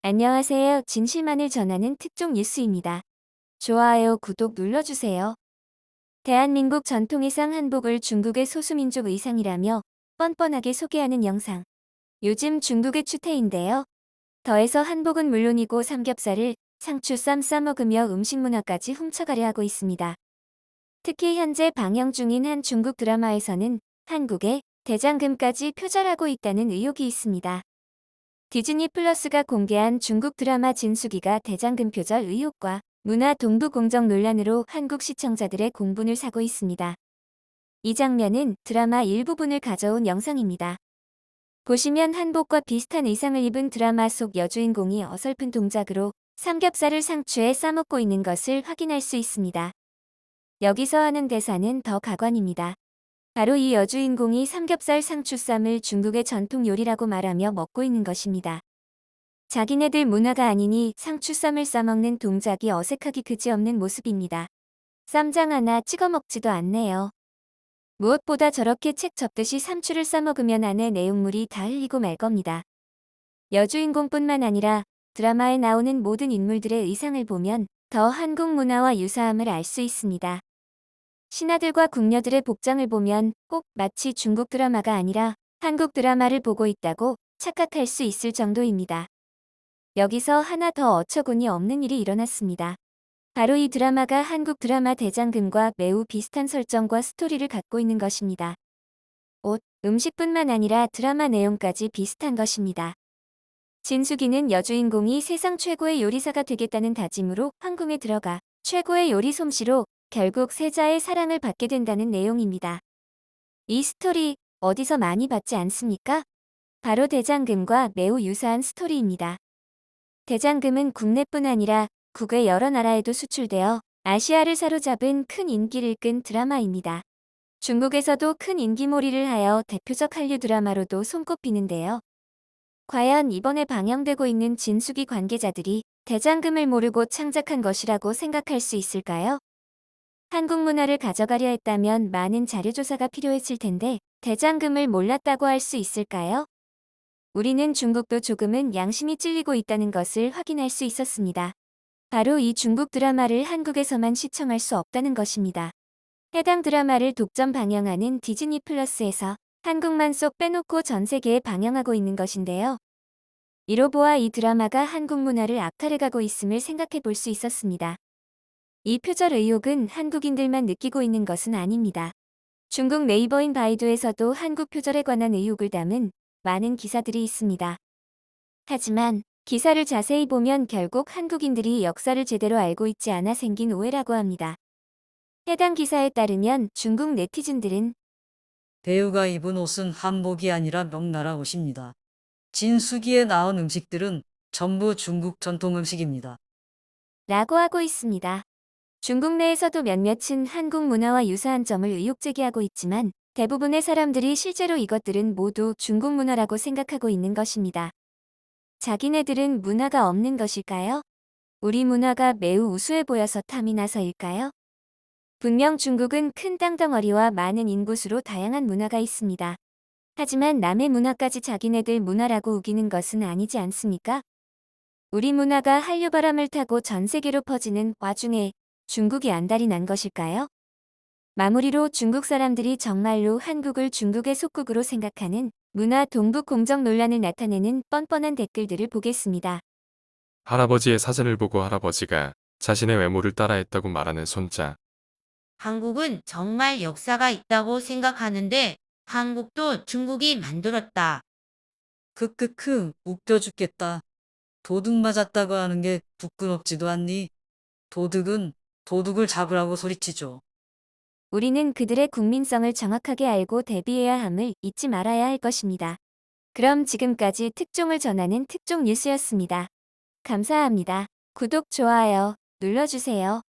안녕하세요. 진실만을 전하는 특종 뉴스입니다. 좋아요, 구독 눌러주세요. 대한민국 전통의상 한복을 중국의 소수민족 의상이라며 뻔뻔하게 소개하는 영상. 요즘 중국의 추태인데요. 더해서 한복은 물론이고 삼겹살을 상추 쌈 싸먹으며 음식 문화까지 훔쳐가려 하고 있습니다. 특히 현재 방영 중인 한 중국 드라마에서는 한국의 대장금까지 표절하고 있다는 의혹이 있습니다. 디즈니 플러스가 공개한 중국 드라마 진수기가 대장금 표절 의혹과 문화 동부 공정 논란으로 한국 시청자들의 공분을 사고 있습니다. 이 장면은 드라마 일부분을 가져온 영상입니다. 보시면 한복과 비슷한 의상을 입은 드라마 속 여주인공이 어설픈 동작으로 삼겹살을 상추에 싸먹고 있는 것을 확인할 수 있습니다. 여기서 하는 대사는 더 가관입니다. 바로 이 여주인공이 삼겹살 상추쌈을 중국의 전통 요리라고 말하며 먹고 있는 것입니다. 자기네들 문화가 아니니 상추쌈을 싸먹는 동작이 어색하기 그지없는 모습입니다. 쌈장 하나 찍어 먹지도 않네요. 무엇보다 저렇게 책 접듯이 상추를 싸먹으면 안에 내용물이 다 흘리고 말 겁니다. 여주인공뿐만 아니라 드라마에 나오는 모든 인물들의 의상을 보면 더 한국 문화와 유사함을 알 수 있습니다. 신하들과 궁녀들의 복장을 보면 꼭 마치 중국 드라마가 아니라 한국 드라마를 보고 있다고 착각할 수 있을 정도입니다. 여기서 하나 더 어처구니 없는 일이 일어났습니다. 바로 이 드라마가 한국 드라마 대장금과 매우 비슷한 설정과 스토리를 갖고 있는 것입니다. 옷, 음식뿐만 아니라 드라마 내용까지 비슷한 것입니다. 진숙이는 여주인공이 세상 최고의 요리사가 되겠다는 다짐으로 황궁에 들어가 최고의 요리 솜씨로 결국 세자의 사랑을 받게 된다는 내용입니다. 이 스토리 어디서 많이 봤지 않습니까? 바로 대장금과 매우 유사한 스토리입니다. 대장금은 국내뿐 아니라 국외 여러 나라에도 수출되어 아시아를 사로잡은 큰 인기를 끈 드라마입니다. 중국에서도 큰 인기몰이를 하여 대표적 한류 드라마로도 손꼽히는데요. 과연 이번에 방영되고 있는 진수기 관계자들이 대장금을 모르고 창작한 것이라고 생각할 수 있을까요? 한국 문화를 가져가려 했다면 많은 자료조사가 필요했을 텐데 대장금을 몰랐다고 할 수 있을까요? 우리는 중국도 조금은 양심이 찔리고 있다는 것을 확인할 수 있었습니다. 바로 이 중국 드라마를 한국에서만 시청할 수 없다는 것입니다. 해당 드라마를 독점 방영하는 디즈니 플러스에서 한국만 쏙 빼놓고 전 세계에 방영하고 있는 것인데요. 이로 보아 이 드라마가 한국 문화를 악탈해가고 있음을 생각해 볼 수 있었습니다. 이 표절 의혹은 한국인들만 느끼고 있는 것은 아닙니다. 중국 네이버인 바이두에서도 한국 표절에 관한 의혹을 담은 많은 기사들이 있습니다. 하지만 기사를 자세히 보면 결국 한국인들이 역사를 제대로 알고 있지 않아 생긴 오해라고 합니다. 해당 기사에 따르면 중국 네티즌들은 배우가 입은 옷은 한복이 아니라 명나라 옷입니다. 진수기에 나온 음식들은 전부 중국 전통 음식입니다. 라고 하고 있습니다. 중국 내에서도 몇몇은 한국 문화와 유사한 점을 의혹 제기하고 있지만 대부분의 사람들이 실제로 이것들은 모두 중국 문화라고 생각하고 있는 것입니다. 자기네들은 문화가 없는 것일까요? 우리 문화가 매우 우수해 보여서 탐이 나서일까요? 분명 중국은 큰 땅덩어리와 많은 인구수로 다양한 문화가 있습니다. 하지만 남의 문화까지 자기네들 문화라고 우기는 것은 아니지 않습니까? 우리 문화가 한류 바람을 타고 전 세계로 퍼지는 와중에 중국이 안달이 난 것일까요? 마무리로 중국 사람들이 정말로 한국을 중국의 속국으로 생각하는 문화 동북 공정 논란을 나타내는 뻔뻔한 댓글들을 보겠습니다. 할아버지의 사진을 보고 할아버지가 자신의 외모를 따라했다고 말하는 손자. 한국은 정말 역사가 있다고 생각하는데 한국도 중국이 만들었다. 크크크 웃겨 죽겠다. 도둑 맞았다고 하는 게 부끄럽지도 않니? 도둑은 도둑을 잡으라고 소리치죠. 우리는 그들의 국민성을 정확하게 알고 대비해야 함을 잊지 말아야 할 것입니다. 그럼 지금까지 특종을 전하는 특종 뉴스였습니다. 감사합니다. 구독, 좋아요 눌러주세요.